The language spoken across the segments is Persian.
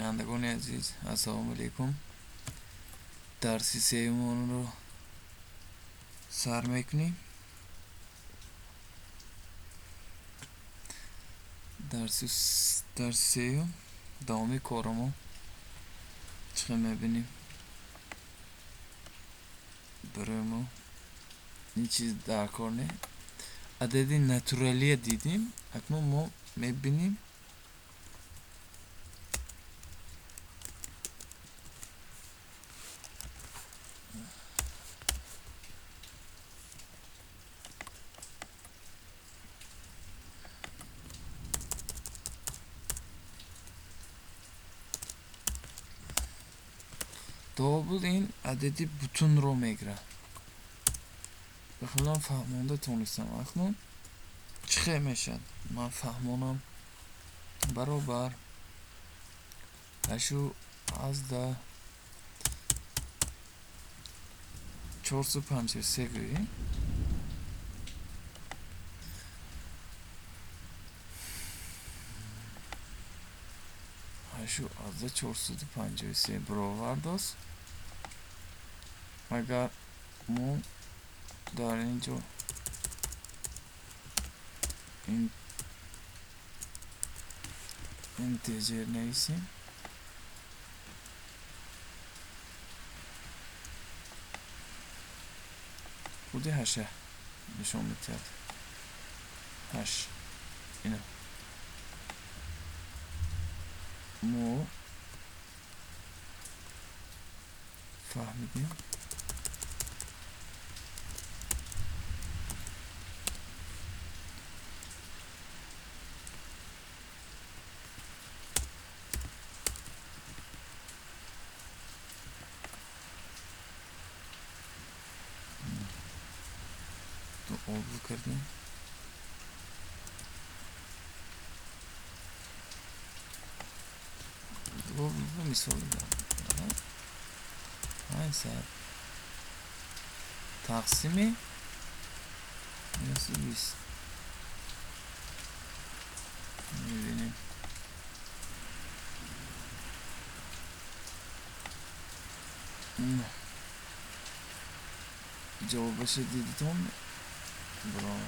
بینندگان عزیز السلام علیکم. درس سوم رو سر میکنیم. درس سوم دامی کارمو چه میبینیم برامو این چیز در کار نه عددی ناتورالی دیدیم. اکنون ما میبینیم دابل این عددی بوتون رو میگیره. بخیرم فهمونده تونستم. اکنون چه میشد؟ من فهمونم برابر اشو از ده 453 گویی اشو از ده 453 برابر داست. اگر ما در اینجا این اینتیجر نیستیم خودی هشه نشون میتید هش اینا ما فهمیدیم تو آبو کردیم دو مثال دارم 500 تقسیم 20 میبینیم جوابش دیدیتون برای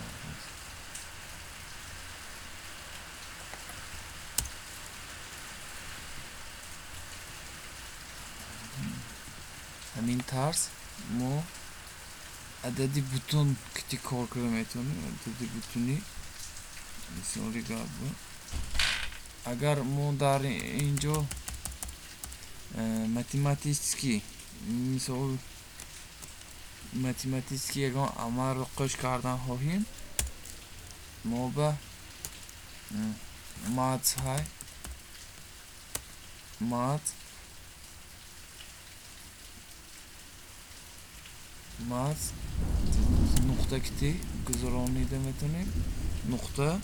همین طرز ما عددی بوتون که کار کنیم میتونیم عددی بوتونی مثالی گرد اگر ما در اینجا ماتماتیکی مثال ماتماتیکی اگر عمل رو قش کردن خواهیم ما به مات های مات نقطه کتی گذرانیده میتونیم نقطه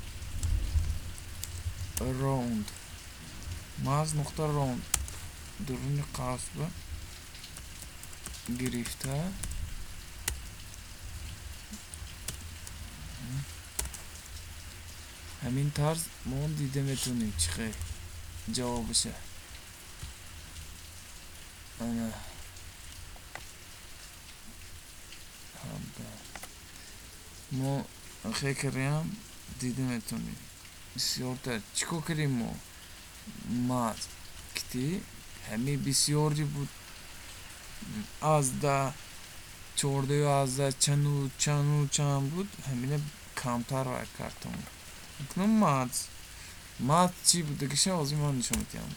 راوند مات نقطه راوند درون قصبه گرفته همین طرز ما دیده میتونیم چه جوابشه انا ما خیلی کریم دیده میتونیم بسیار تر چیکو کریم ما مات کتی همی بسیاری بود از ده چورده و از ده چند بود همینه کمتر رای کردم اکنون مات چی بوده که از این من نشون میتیم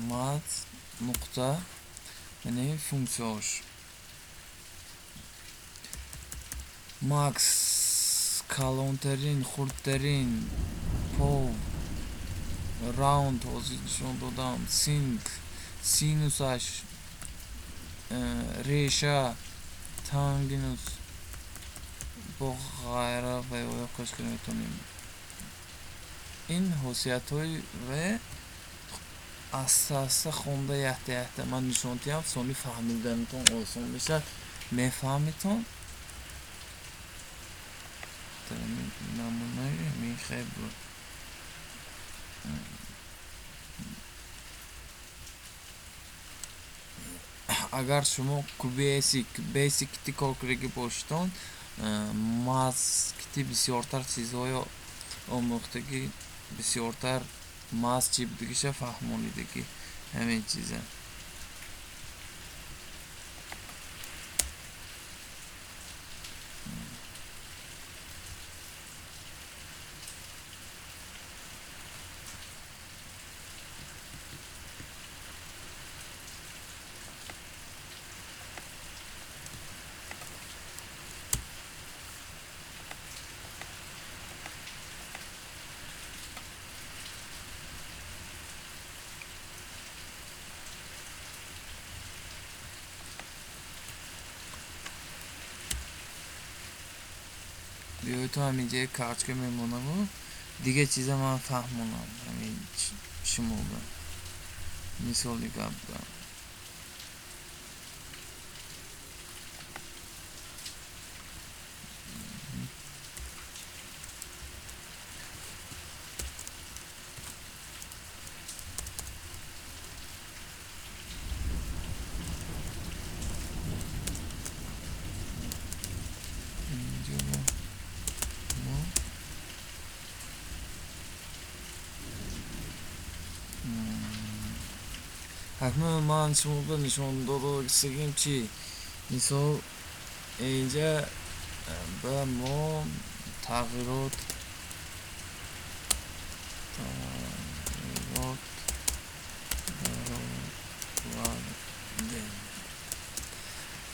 مات نقطه یعنی فونکسیونش ماکس کلانترین خردترین پو راوند نشون دادم سینوسش ریشه تانگینوس با غیره و خوش کنیم این خاصیت های و اساس خونده یحته من نشون تیم سونی فهمیدنتون آسان بشه میفهمیتون نمونه می خیلی اگر شما بیسیک کارکردگی باشید ماز کتی بسیارتر چیزهای آموختگی بسیارتر ماز چی بودگیشه فهمونیدگی همین چیزه. بیای تو همینجا کارچ که میمونم و دیگه چیزا من فهمونم همین شما مثالی قبل اکنون من شما به نشان دادم چی مثال اینجا به ما تغییرات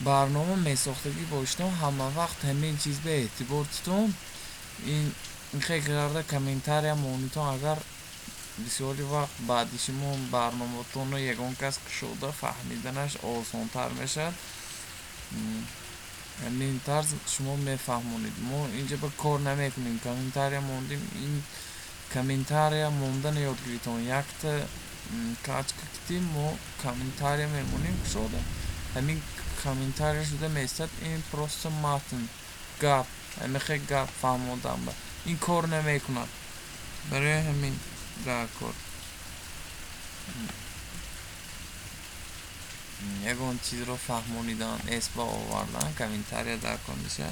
برنامه میساختگی باشتم همه وقت همین چیز به اعتبار تون این خیلی کرده کامنتاریا مونیتون اگر بسیاری وقت بعدی شما برنامه‌تون رو یگان کس شده فهمیدنش آسان‌تر میشد. همین طرز شما میفهمونید ما اینجا به کار نمیکنیم کامنتاریا موندیم این کامنتاریا موندن یادگیریتون یک تا کاچ کتیم ما کامنتاریا میمونیم شده همین کامنتاریا شده میستد این پروست ماتن گپ همین خیلی گپ فهموندم با این کار نمیکند برای همین کار یگان چیز رو فهمونیدن اسم آوردن کامنتاریا در کنشه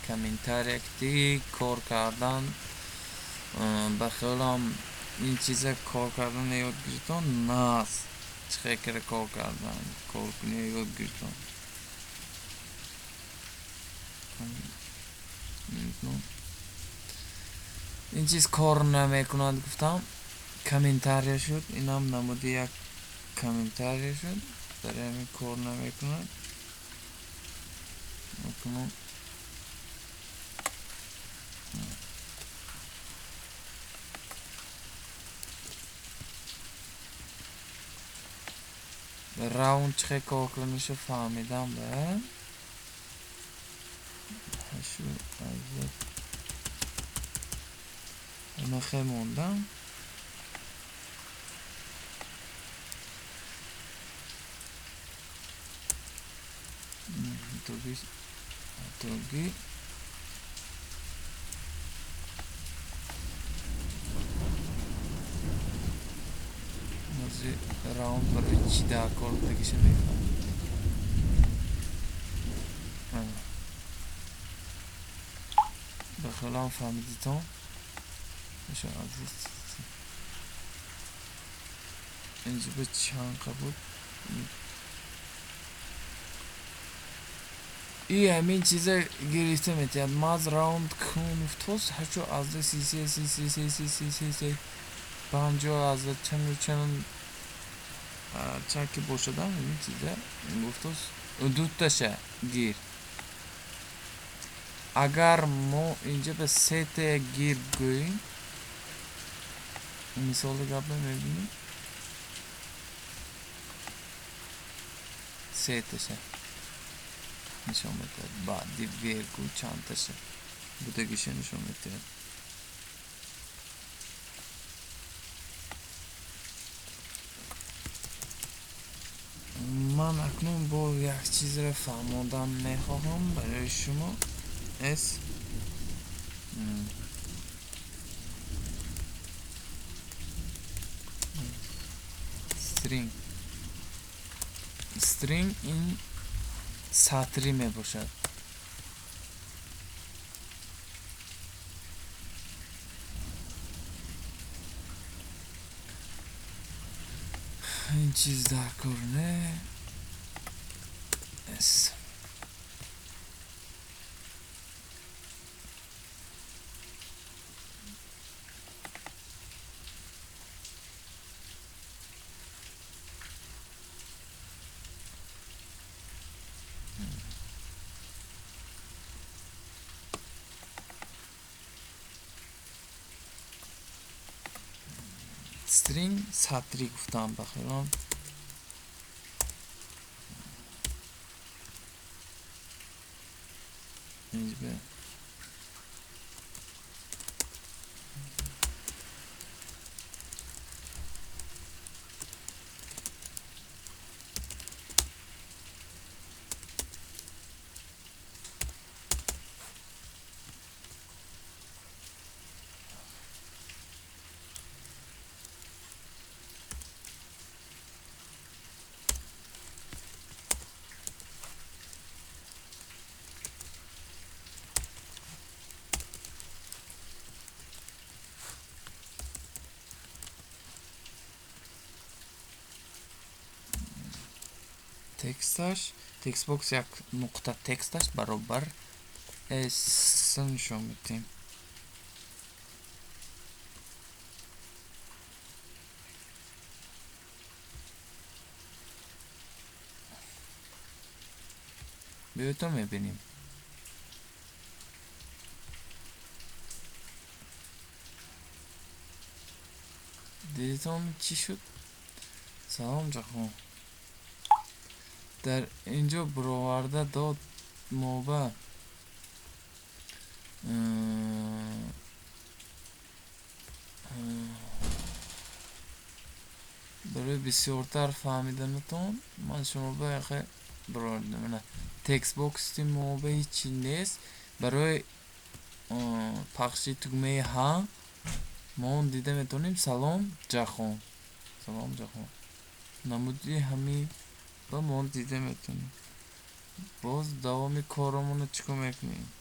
کامنتاریا کتی کار کردن بخیلم این چیز کار کردن یاد گیرتون ناس چه کار کردن کار کنی یاد گیرتون این چیز کار نمیکنند گفتم کامنتاریا شد اینم نمودی یک کامنتاریا شد برای همین کار نمیکنند اکنون راوند چه کار کنیشو فهمیدم به هشو از اونو خیلی موندم توگی موزی راوند برای چی در کار بگیشه میفهم بخیلم فهمیدیتون میشه عزیز اینجا به چند قبول ای همین چیزا گرفته میتید ماز راوند کنفتوس هرچو از سی پنجا از چند که باشدم این چیزا گفتوس دوتاشه گیر اگر ما اینجا به سه گیر گوییم مثال قبل میبینیم سه تاشه نشون میده بعدی ویرگو چند تاشه بودگیشه نشون میده من اکنون با یک چیز را فهموندن میخواهم برای شما اس string این سطری می باشد. این چیز در کارنه اس string سطری گفتم بخیرم. اینجا تکست باکس یک نقطه تکستش برابر اس نشون میدیم. بیایید میبینیم. دیدم چی شد؟ سلام جهان. در اینجا برآورده داد موبا برای بسیارتر فهمیدنتون من شما بخیر برآوردم. تکست باکس تی موبا هیچی نیست. برای پخشی تگمه ها ما اون دیده میتونیم سلام جهان نمودی همین با ما دیده میتونیم. باز دوامی کارمونو چیکار میکنیم؟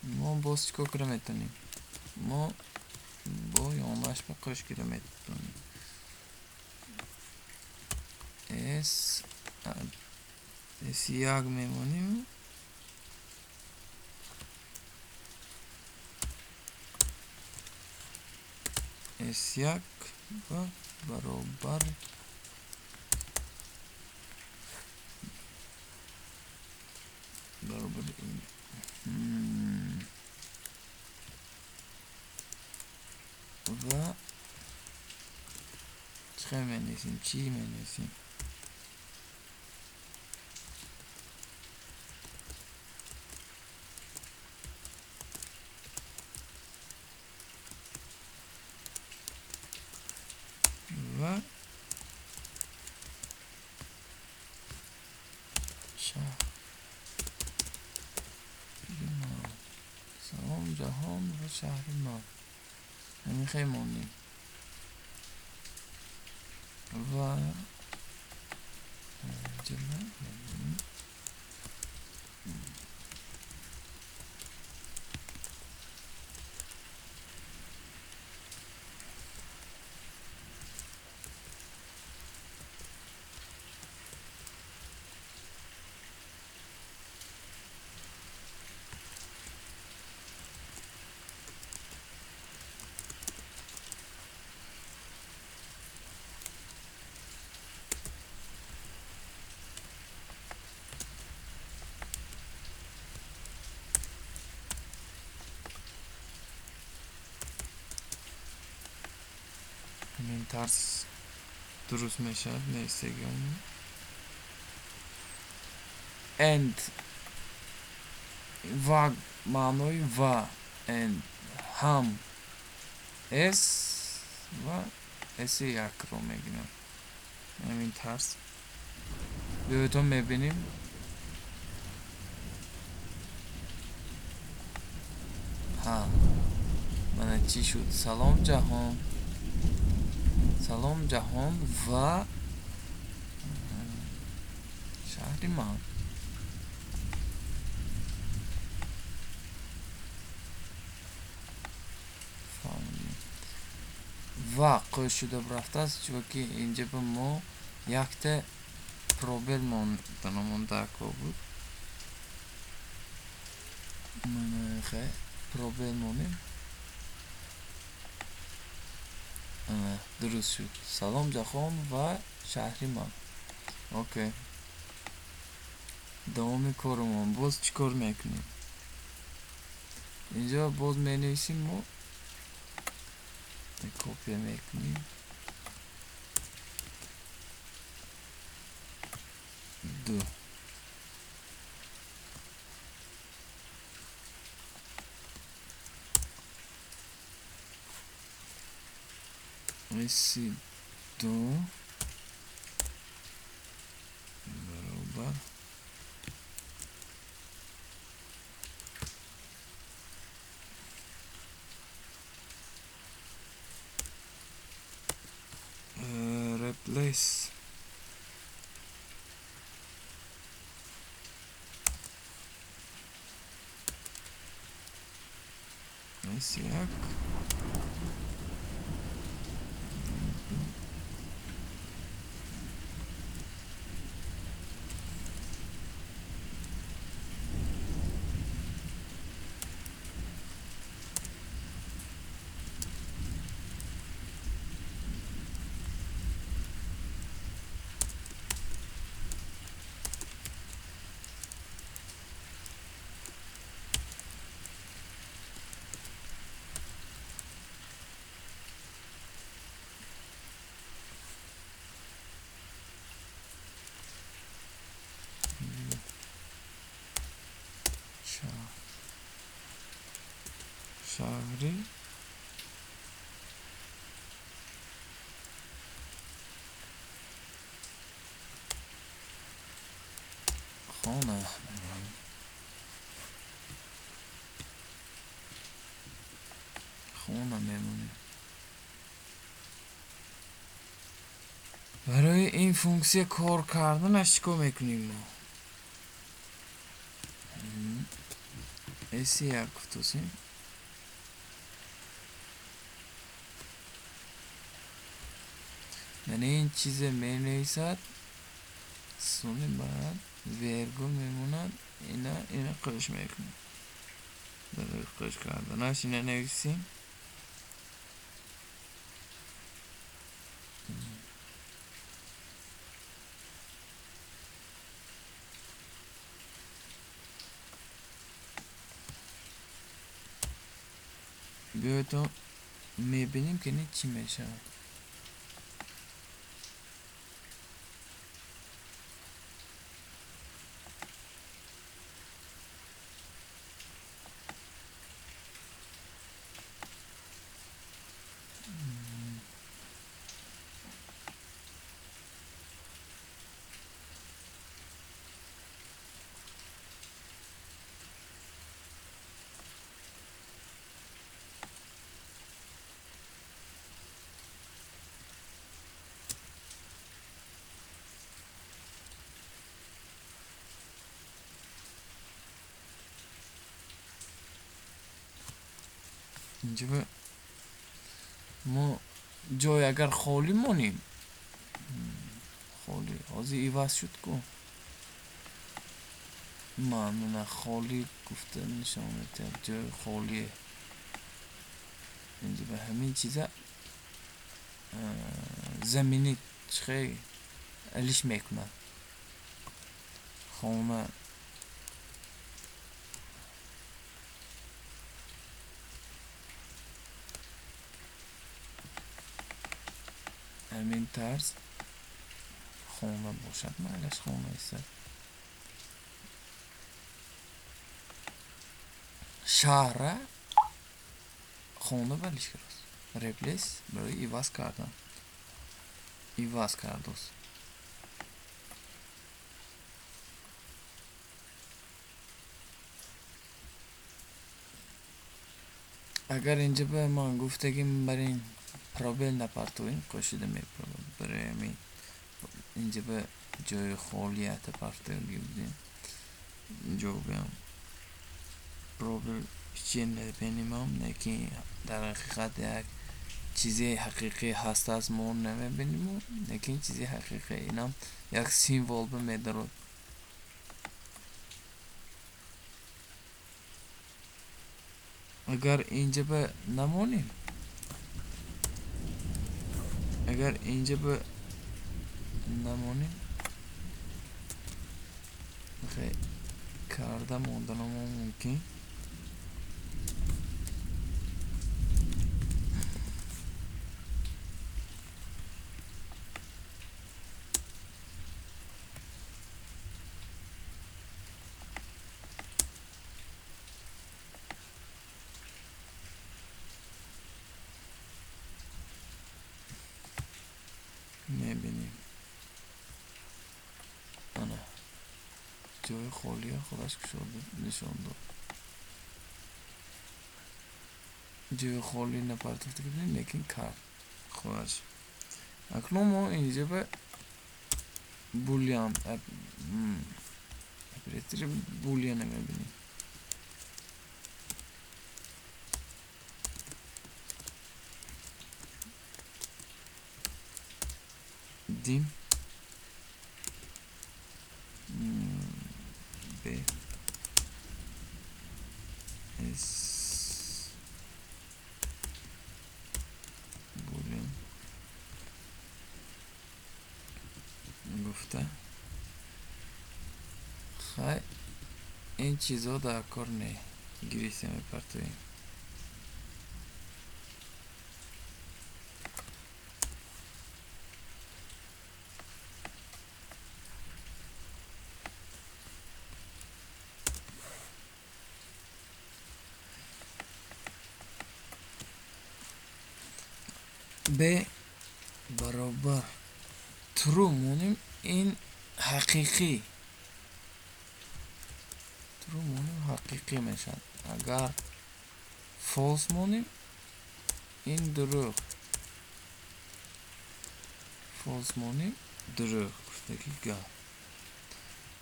ما باز چیکار کنم میتونیم؟ ما با یامش بقیش کنم میتونیم. اس یک میمونیم. اس یک و برابر این و چه مینویسیم؟ چی مینویسیم؟ و شهر ما سلام جهان و شهر ما همین خیلی مونیم. و جمعه همین ترس درست میشه. نیسته گم and و معنای و and هم اس و اس یک رو میگیرم. همین ترس بیایید میبینیم. mana chi shud. Salom jahon. Salom jahon va shahri man. Va qo'shida biraftas chunki inja bu mo yakta probel mon tanamon dako بود. mana khay probel monim. درست شد. سلام جهان و شهریمان. اوکی. دوام کارمون باز چیکار میکنیم؟ اینجا باز مینویسیم ما کپی میکنیم دو ایسی دو برابر replace ایسی یک شهری خانه میمونه. برای این فونکسیون کار کردنش چیکار میکنیم ما؟ ایسی یک گفتیم یعنی این چیز مینویسد سونی بعد ویرگول میموند اینا قش میکنیم. برای قش کردنش اینا نویسیم بیایید میبینیم که این چی میشه. اینجا ما جای اگر خالی مونیم خالی حاضی ایواز شد کن ممنون خالی گفته نشان میده جای خالیه. اینجا به همین چیزا زمینی خیلی الیش میکنه خونه همین طرز خونه باشد مالش خونه است. شهر خونه بلیش کرد ریپلیس برای ایواز کردن ایواز کردوست. اگر اینجا به ما گفتگیم برای پرابل نپرتویم کشیده میپرم برای همین اینجا به جای خالیت پرتو بودیم اینجا بگم پرابل چیه نبینیم نکی در حقیقت یک چیزی حقیقی هست از ما نمیبینیم نکی چیزی حقیقی اینم یک سیمبل به میدارد اگر اینجا به نمونیم اگر اینجا به نمونیم خیلی کارده موندنم ممکن میبینیم آنه جای خالیه خودش کشورده نشان داد جای خالی نپرتفته کنیم لیکن کار خودش اکنون ما اینجا به بولیان اپریتر بولیان میبینیم دیم ب اس بولیان گفته خیلی این چیزا در کار نه گریسه میپرتویم ب برابر ترو مونیم این حقیقی ترو مونیم حقیقی میشن اگر فالس مونیم این دروغ فالس مونیم دروغ گفتگی گل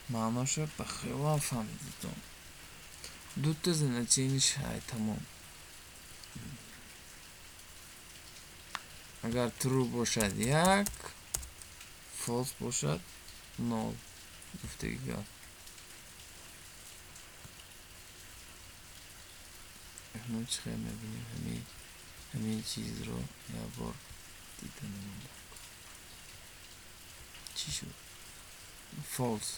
معناشو بخیلی فهمیدم دو تا значенияش های تمام اگر ترو باشد یک فالس باشد نول گفتگی گل احنا چه خیلی میبینیم همین چیز رو یه بار دیدن چی شد فالس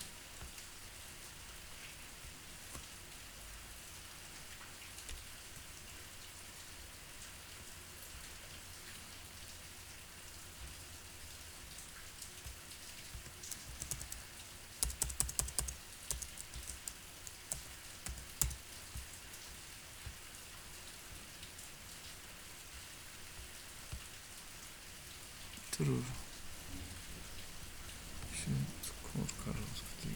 ترو شد کور کار گفتگی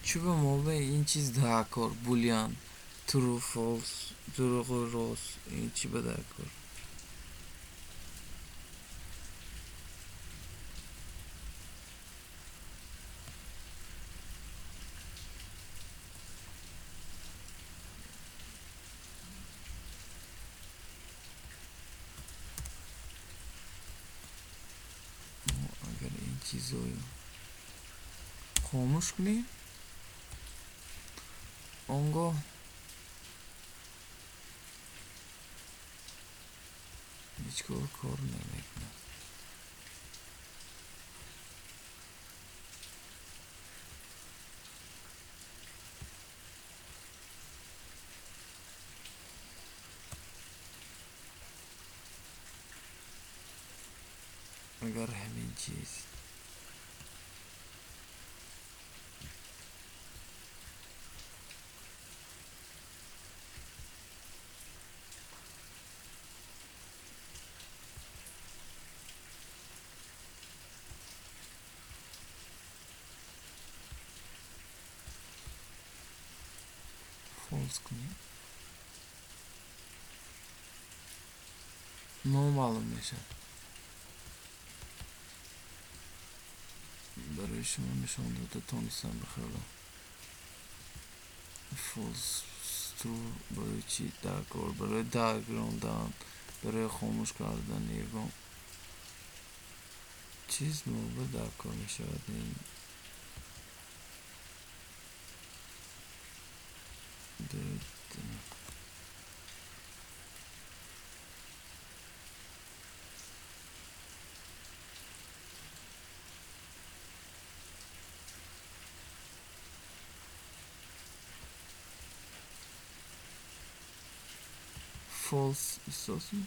چه به موقع این چیز دهکار بولیان ترو فالس دروغ و راست این چی به دهکار اگر این چیزو خاموش کنیم آنگاه هیچ کار نمیکنه اگر همین چیز فولس کنیم نامعلوم میشه. برای شما نشان داده تونستم بخیرم فولس ترو برای چی درکار برای درگراندن برای خاموش کردن ایگام چیز موقع درکار میشود این false istiyorsun.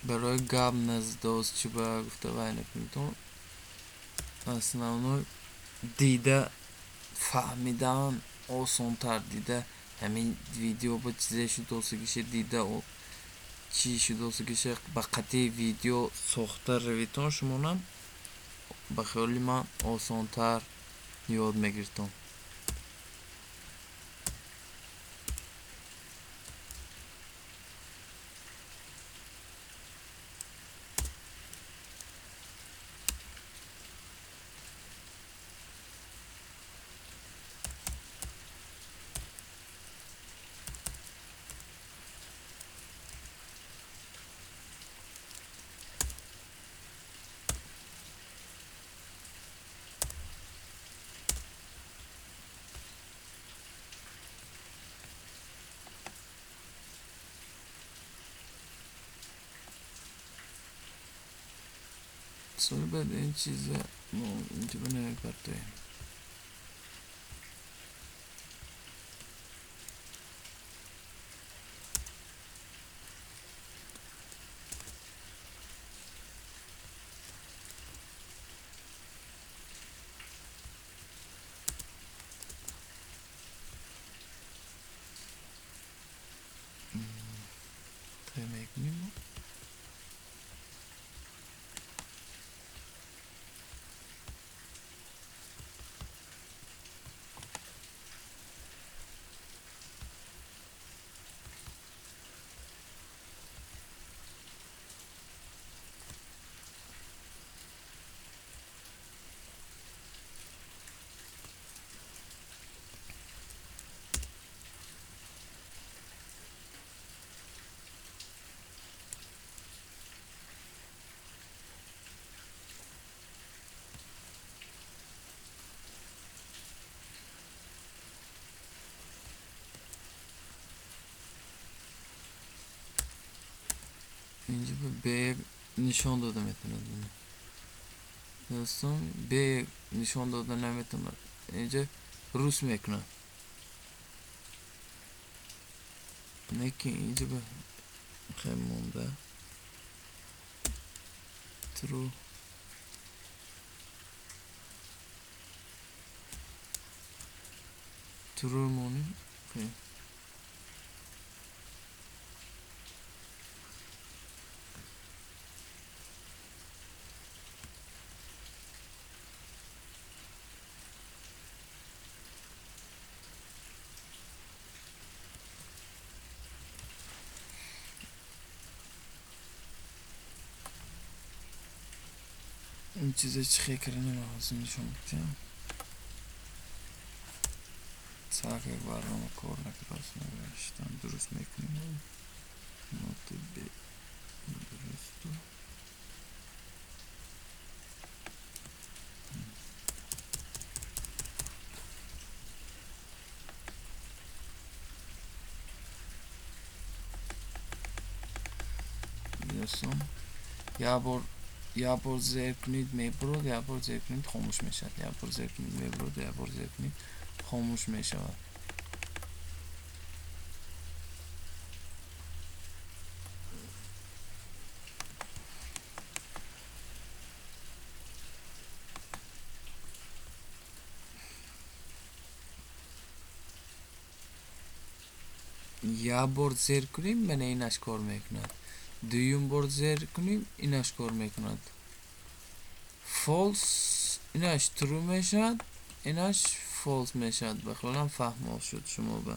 برای گام نزداست چی باید گفته باید نکنیم основной دیده فهمیدن آسان‌تر دیده همین ویدیو با چیزی شد دوست کشه دیده و چی شد دوست کشه با قطعی ویدیو ساخته رویتون شمونم با خیلی من آسان‌تر یاد میگیرتم sonra بعد این چیزه اینجا بنوی کرده تایمه کنیم اینجا به نشان داده میتونه دوستان به نشان داده نمیتونه اینجا روس میکنه نه که اینجا به خیلی مونده true true مونی خیلی چیزش خیلی نمی‌خواستم نشون بدم. ساعت یک برنامه کار نکردم نوشتم درست میکنم. نوت ب درست. میرسم. یه بار زیر کنید میبرد، یه بار زیر کنید خاموش میشد. یه بار زیر کنید میبرد، یه بار زیر کنید خاموش میشود. یه بار زیر کنیم من اینش کار میکند. دویم بار زیر کنیم اینش کار میکند. false اینش true میشد، اینش false میشد. بخیرم فهم شد شما به.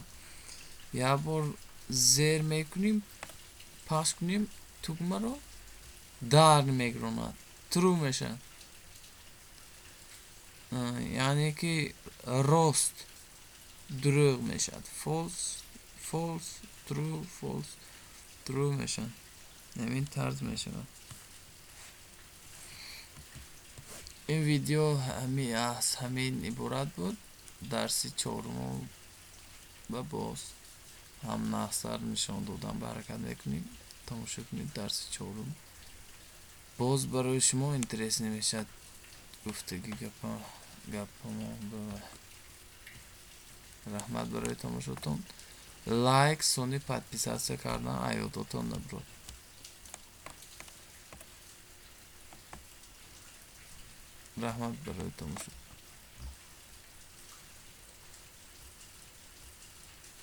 یه بار زیر میکنیم پاس کنیم توکمه رو در میگراند true میشد. یعنی که راست دروغ میشد. false true میشد. همین طرز میشود. این ویدیو همین عبارت بود. درسی چهارم و باز هم نحصر نشان دادم. برکت میکنیم تماشا کنید درسی چهارم. باز برای شما اینترس نمیشد گفتگی گپا ما. رحمت برای تماشاتون. لایک سونی подписаться کردن ایادتون نبرد. رحمت برای تماشاتون.